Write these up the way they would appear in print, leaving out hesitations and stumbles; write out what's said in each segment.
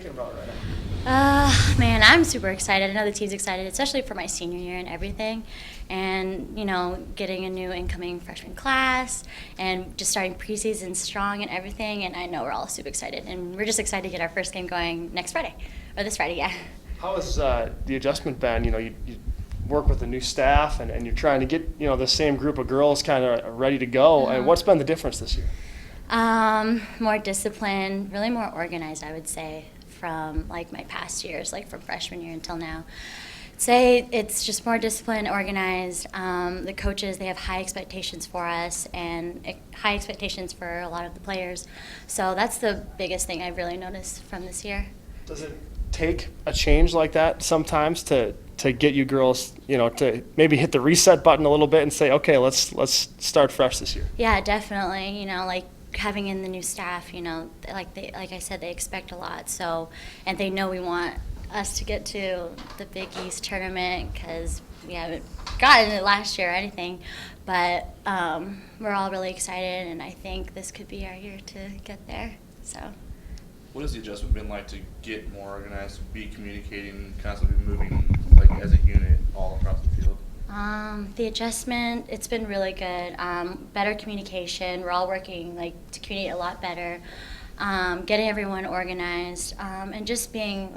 thinking about right now? Man, I'm super excited. I know the team's excited, especially for my senior year and everything. And, getting a new incoming freshman class and just starting preseason strong and everything. And I know we're all super excited. And we're just excited to get our first game going next Friday, or this Friday, yeah. How has the adjustment been? You work with a new staff and you're trying to get, the same group of girls kind of ready to go. And what's been the difference this year? More discipline, really more organized, I would say, from like my past years, like from freshman year until now. Say it's just more disciplined, organized. The coaches, they have high expectations for us and high expectations for a lot of the players. So that's the biggest thing I've really noticed from this year. Does it take a change like that sometimes to get you girls, to maybe hit the reset button a little bit and say, okay, let's start fresh this year? Yeah, definitely. Like having in the new staff, like I said, they expect a lot. So, and they know we want us to get to the Big East tournament because we haven't gotten it last year or anything. But we're all really excited, and I think this could be our year to get there. So. What has the adjustment been like to get more organized, to be communicating, constantly moving like as a unit all across the field? The adjustment, it's been really good. Better communication. We're all working to communicate a lot better. Getting everyone organized, and just being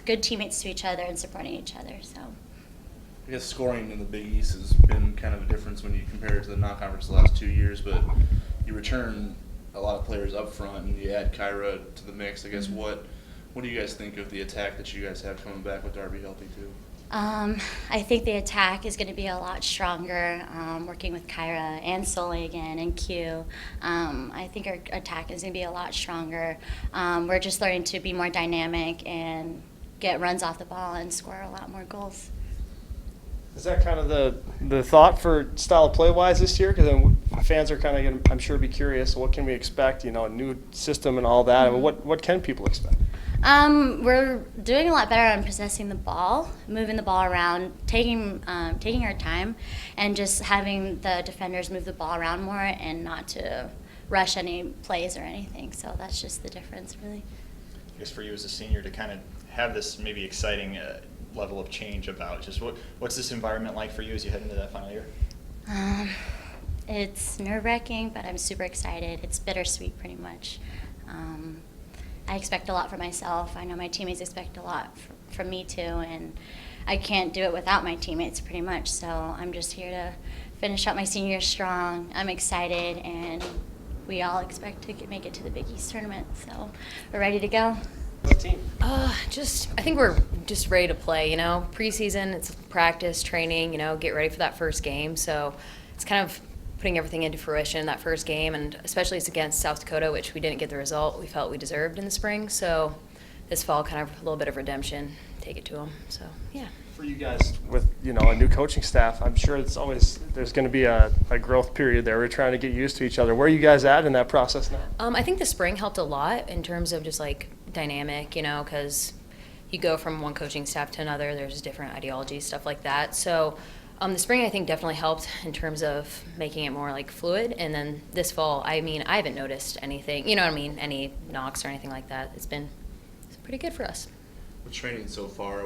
good teammates to each other and supporting each other. So. I guess scoring in the Big East has been kind of a difference when you compare it to the non-conference the last 2 years, but you return a lot of players up front and you add Kyra to the mix. I guess what do you guys think of the attack that you guys have coming back with Darby healthy too? I think the attack is going to be a lot stronger, working with Kyra and Sully again and Q. I think our attack is going to be a lot stronger. We're just learning to be more dynamic and get runs off the ball and score a lot more goals. Is that kind of the thought for style of play-wise this year? Because then fans are kind of going to, I'm sure, be curious, what can we expect, a new system and all that. I mean, what can people expect? We're doing a lot better on possessing the ball, moving the ball around, taking our time, and just having the defenders move the ball around more and not to rush any plays or anything. So that's just the difference, really. I guess for you as a senior to kind of have this maybe exciting level of change about just what's this environment like for you as you head into that final year? It's nerve-wracking, but I'm super excited. It's bittersweet, pretty much. I expect a lot from myself. I know my teammates expect a lot from me too, and I can't do it without my teammates, pretty much. So I'm just here to finish up my senior year strong. I'm excited, and we all expect to make it to the Big East tournament. So we're ready to go. Team? I think we're just ready to play, Preseason, it's practice, training, get ready for that first game. So it's kind of putting everything into fruition that first game, and especially it's against South Dakota, which we didn't get the result we felt we deserved in the spring. So this fall, kind of a little bit of redemption, take it to them. So, yeah. For you guys with, a new coaching staff, I'm sure there's going to be a growth period there. We're trying to get used to each other. Where are you guys at in that process now? I think the spring helped a lot in terms of just dynamic, because you go from one coaching staff to another, there's different ideologies, stuff like that. So the spring I think definitely helped in terms of making it more fluid. And then this fall, I haven't noticed anything, any knocks or anything like that. It's pretty good for us. With training so far,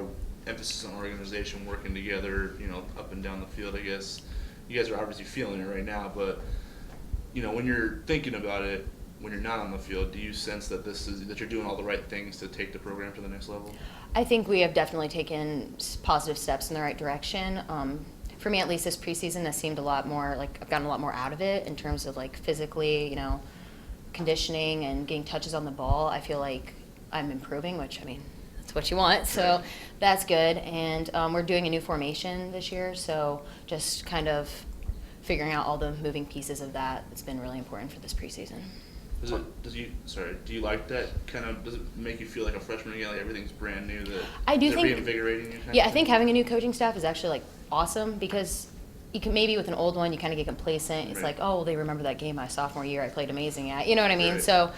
emphasis on organization, working together, up and down the field, I guess. You guys are obviously feeling it right now, but, when you're thinking about it, when you're not on the field, do you sense that that you're doing all the right things to take the program to the next level? I think we have definitely taken positive steps in the right direction. For me, at least this preseason, has seemed a lot more I've gotten a lot more out of it in terms of physically, conditioning and getting touches on the ball. I feel like I'm improving, which that's what you want. So that's good. And we're doing a new formation this year, so just kind of figuring out all the moving pieces of that. It's been really important for this preseason. Do you like that kind of, does it make you feel like a freshman again, everything's brand new? I do think, reinvigorating you? Yeah, I think having a new coaching staff is actually awesome, because you can maybe with an old one, you kind of get complacent. It's right. They remember that game my sophomore year I played amazing at, you know what I mean? Right. So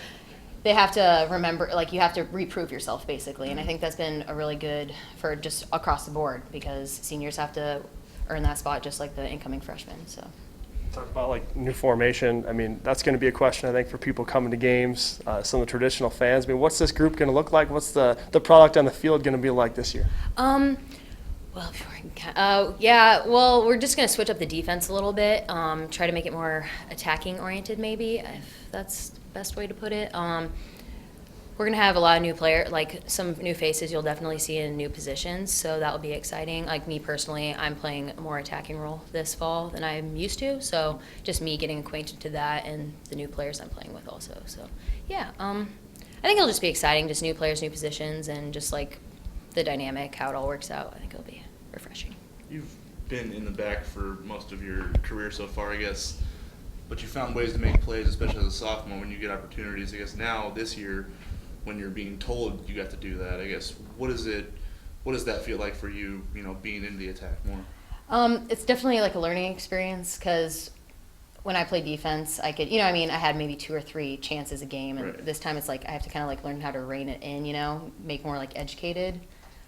they have to remember, you have to reprove yourself basically. And I think that's been a really good for just across the board, because seniors have to earn that spot just like the incoming freshmen, so. Talk about like new formation. I mean, that's going to be a question I think for people coming to games, some of the traditional fans. I mean, what's this group going to look like? What's the product on the field going to be like this year? Well, yeah. Well, we're just gonna switch up the defense a little bit. Try to make it more attacking oriented, maybe, if that's the best way to put it. We're gonna have a lot of new some new faces you'll definitely see in new positions, so that will be exciting. Like me personally, I'm playing a more attacking role this fall than I'm used to, so just me getting acquainted to that and the new players I'm playing with also. So yeah, I think it'll just be exciting, just new players, new positions, and just like the dynamic, how it all works out. I think it'll be refreshing. You've been in the back for most of your career so far, I guess, but you found ways to make plays, especially as a sophomore when you get opportunities. I guess now this year, when you're being told you got to do that, I guess what does that feel like for you? You know, being in the attack more. It's definitely like a learning experience because when I played defense, I could, I had maybe 2 or 3 chances a game, and Right. this time it's like I have to kind of like learn how to rein it in, make more like educated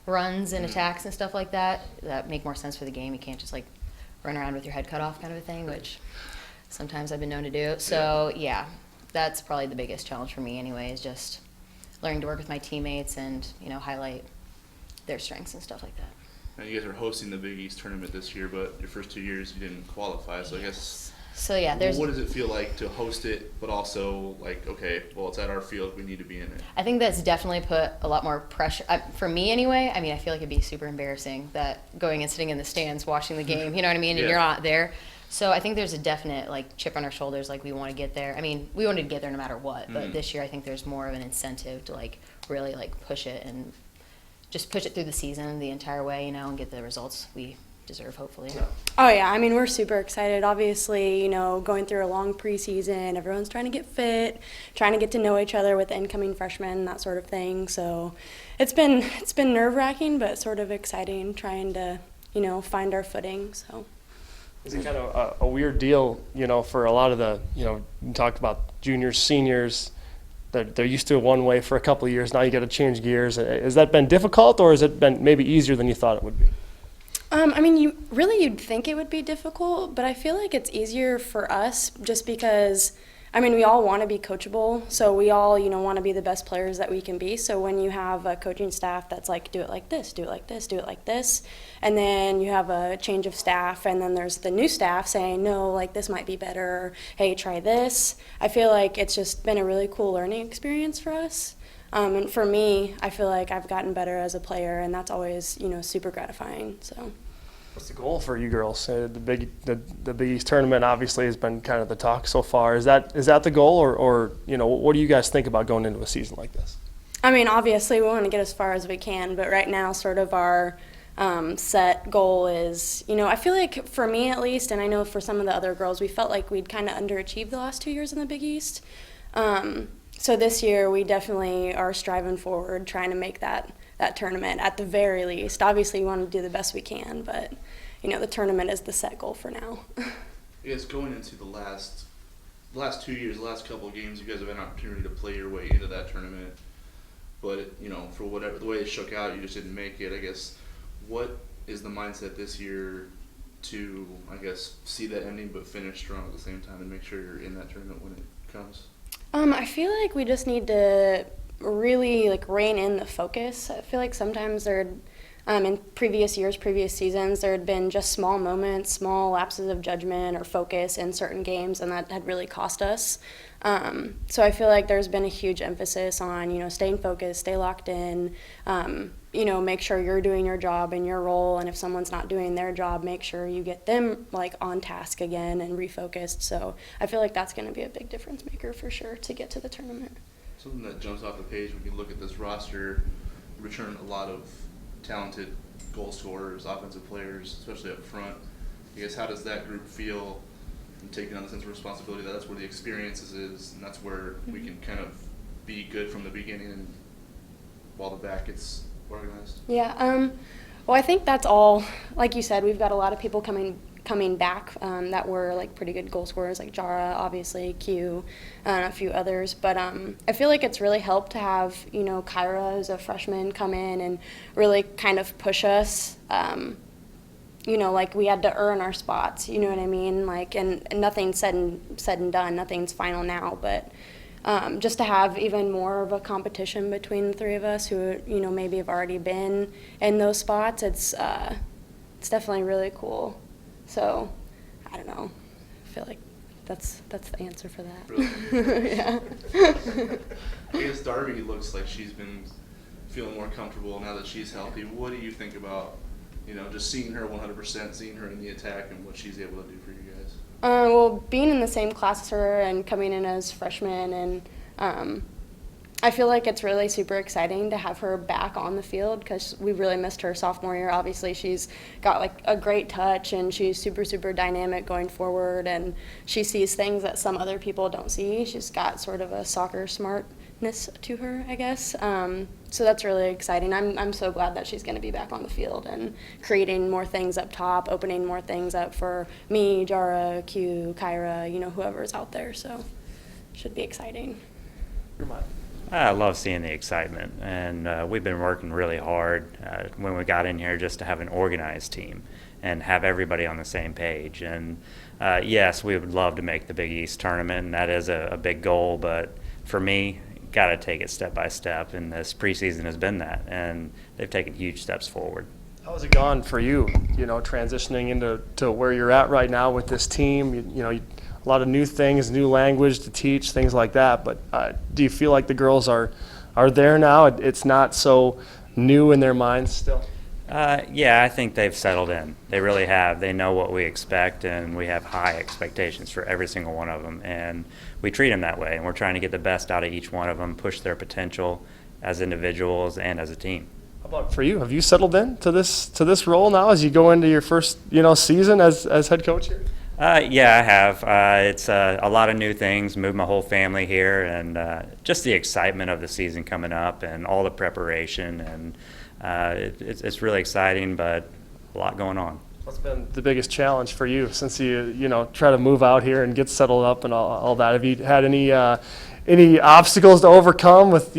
runs and attacks and stuff like that make more sense for the game. You can't just like run around with your head cut off kind of a thing, which sometimes I've been known to do. So yeah, that's probably the biggest challenge for me anyway, is just learning to work with my teammates and, highlight their strengths and stuff like that. Now you guys are hosting the Big East tournament this year, but your first 2 years you didn't qualify. So I guess So yeah, what does it feel like to host it, but also like, okay, well, it's at our field, we need to be in it. I think that's definitely put a lot more pressure, for me anyway. I mean, I feel like it'd be super embarrassing that going and sitting in the stands watching the game, you know what I mean, and Yeah. you're not there. So I think there's a definite like chip on our shoulders, like we want to get there. I mean, we wanted to get there no matter what, but this year I think there's more of an incentive to like really like push it and just push it through the season the entire way, and get the results we deserve, hopefully. Oh yeah, I mean, we're super excited. Obviously, going through a long preseason, everyone's trying to get fit, trying to get to know each other with the incoming freshmen, that sort of thing. So it's been nerve-wracking, but sort of exciting, trying to find our footing. So Is it kind of a weird deal, for a lot of the, you talked about juniors, seniors, they're used to it one way for a couple of years. Now you got to change gears. Has that been difficult, or has it been maybe easier than you thought it would be? I mean, you'd think it would be difficult, but I feel like it's easier for us just because, I mean, we all want to be coachable, so we all, want to be the best players that we can be. So when you have a coaching staff that's like, do it like this, do it like this, do it like this, and then you have a change of staff, and then there's the new staff saying, no, like this might be better, or, hey, try this. I feel like it's just been a really cool learning experience for us. And for me, I feel like I've gotten better as a player, and that's always, super gratifying. So, what's the goal for you girls? The Big East tournament obviously has been kind of the talk so far. Is that the goal, or what do you guys think about going into a season like this? I mean, obviously we want to get as far as we can, but right now, sort of our set goal is, I feel like for me at least, and I know for some of the other girls, we felt like we'd kind of underachieved the last 2 years in the Big East. So this year we definitely are striving forward, trying to make that tournament at the very least. Obviously we want to do the best we can, but the tournament is the set goal for now. I guess going into the last 2 years, the last couple of games, you guys have had an opportunity to play your way into that tournament, but for whatever the way it shook out, you just didn't make it. I guess what is the mindset this year to, I guess, see that ending but finish strong at the same time and make sure you're in that tournament when it comes? I feel like we just need to really rein in the focus. I feel like sometimes there, in previous seasons, there had been just small moments, small lapses of judgment or focus in certain games, and that had really cost us. So I feel like there's been a huge emphasis on, staying focused, stay locked in, make sure you're doing your job and your role, and if someone's not doing their job, make sure you get them on task again and refocused. So I feel like that's going to be a big difference maker for sure to get to the tournament. Something that jumps off the page when you look at this roster, return a lot of talented goal scorers, offensive players, especially up front. I guess how does that group feel and taking on the sense of responsibility that that's where the experiences is, and that's where we can kind of be good from the beginning and while the back gets organized? Yeah, well, I think that's all. Like you said, we've got a lot of people coming back that were pretty good goal scorers, like Jara, obviously, Q, and a few others. But I feel like it's really helped to have, Kyra, who's a freshman, come in and really kind of push us. like we had to earn our spots, you know what I mean? Like, and nothing's said and done, nothing's final now, but just to have even more of a competition between the three of us who, maybe have already been in those spots, it's definitely really cool. So, I don't know. I feel like that's the answer for that. Really? Yeah. I guess Darby looks like she's been feeling more comfortable now that she's healthy. What do you think about, just seeing her 100%, seeing her in the attack and what she's able to do for you guys? Well, being in the same class as her and coming in as freshmen, and I feel like it's really super exciting to have her back on the field because we really missed her sophomore year. Obviously, she's got like a great touch and she's super, super dynamic going forward, and she sees things that some other people don't see. She's got sort of a soccer smartness to her, I guess. So that's really exciting. I'm so glad that she's going to be back on the field and creating more things up top, opening more things up for me, Jara, Q, Kyra, whoever's out there. So should be exciting. Your mind. I love seeing the excitement, and we've been working really hard when we got in here just to have an organized team and have everybody on the same page. And yes, we would love to make the Big East tournament, and that is a big goal, but for me, got to take it step by step, and this preseason has been that, and they've taken huge steps forward. How's it gone for you, transitioning into where you're at right now with this team? A lot of new things, new language to teach, things like that. But do you feel like the girls are there now? It's not so new in their minds still? Yeah, I think they've settled in. They really have. They know what we expect, and we have high expectations for every single one of them. And we treat them that way, and we're trying to get the best out of each one of them, push their potential as individuals and as a team. How about for you? Have you settled in to this role now as you go into your first season as head coach here? Yeah, I have. It's a lot of new things, moved my whole family here, and just the excitement of the season coming up and all the preparation, and it's really exciting, but a lot going on. What's been the biggest challenge for you since you try to move out here and get settled up and all that? Have you had any obstacles to overcome with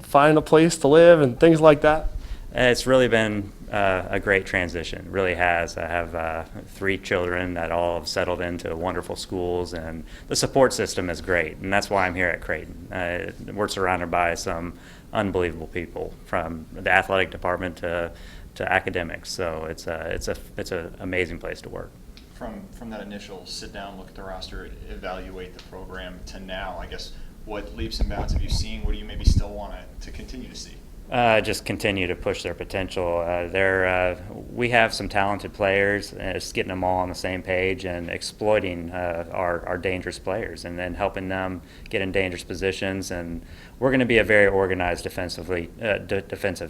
finding a place to live and things like that? It's really been a great transition, really has. I have 3 children that all have settled into wonderful schools, and the support system is great, and that's why I'm here at Creighton. We're surrounded by some unbelievable people, from the athletic department to academics, so it's an amazing place to work. From that initial sit down, look at the roster, evaluate the program to now, I guess, what leaps and bounds have you seen? What do you maybe still want to continue to see? Just continue to push their potential. We have some talented players, just getting them all on the same page and exploiting our dangerous players, and then helping them get in dangerous positions. And we're going to be a very organized defensive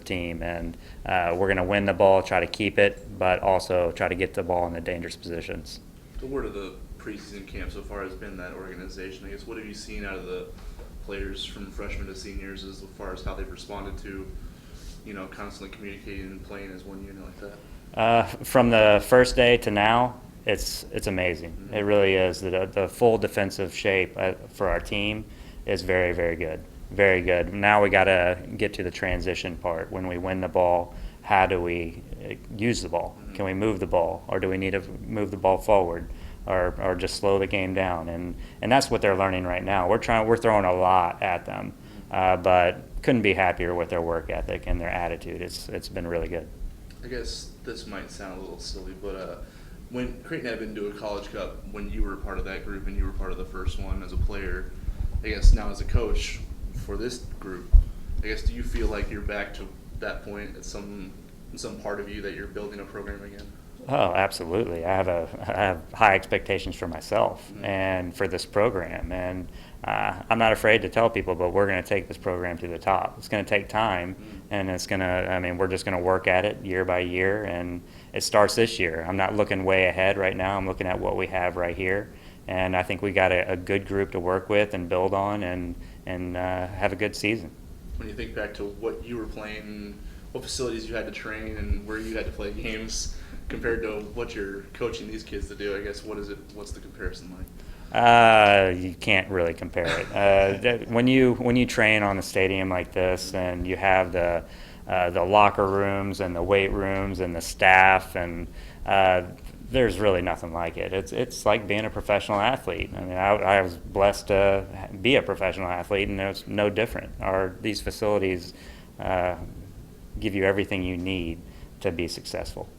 team, and we're going to win the ball, try to keep it, but also try to get the ball in the dangerous positions. The word of the preseason camp so far has been that organization. I guess, what have you seen out of the players from freshmen to seniors as far as how they've responded to, constantly communicating and playing as one unit like that? From the first day to now, it's amazing. Mm-hmm. It really is. The full defensive shape for our team is very, very good. Very good. Now we got to get to the transition part. When we win the ball, how do we use the ball? Mm-hmm. Can we move the ball, or do we need to move the ball forward? Or just slow the game down, and that's what they're learning right now. We're throwing a lot at them, but couldn't be happier with their work ethic and their attitude. It's been really good. I guess this might sound a little silly, but when Creighton had been to a college cup, when you were part of that group and you were part of the first one as a player, I guess now as a coach for this group, I guess, do you feel like you're back to that point at some part of you that you're building a program again? Oh, absolutely. I have high expectations for myself and for this program, and I'm not afraid to tell people, but we're going to take this program to the top. It's going to take time, and we're just going to work at it year by year, and it starts this year. I'm not looking way ahead right now. I'm looking at what we have right here, and I think we got a good group to work with and build on and have a good season. When you think back to what you were playing, what facilities you had to train, and where you had to play games, compared to what you're coaching these kids to do, I guess, what's the comparison like? You can't really compare it. When you train on a stadium like this, and you have the the locker rooms and the weight rooms and the staff, and there's really nothing like it. It's like being a professional athlete. I mean, I was blessed to be a professional athlete, and it's no different. These facilities give you everything you need to be successful.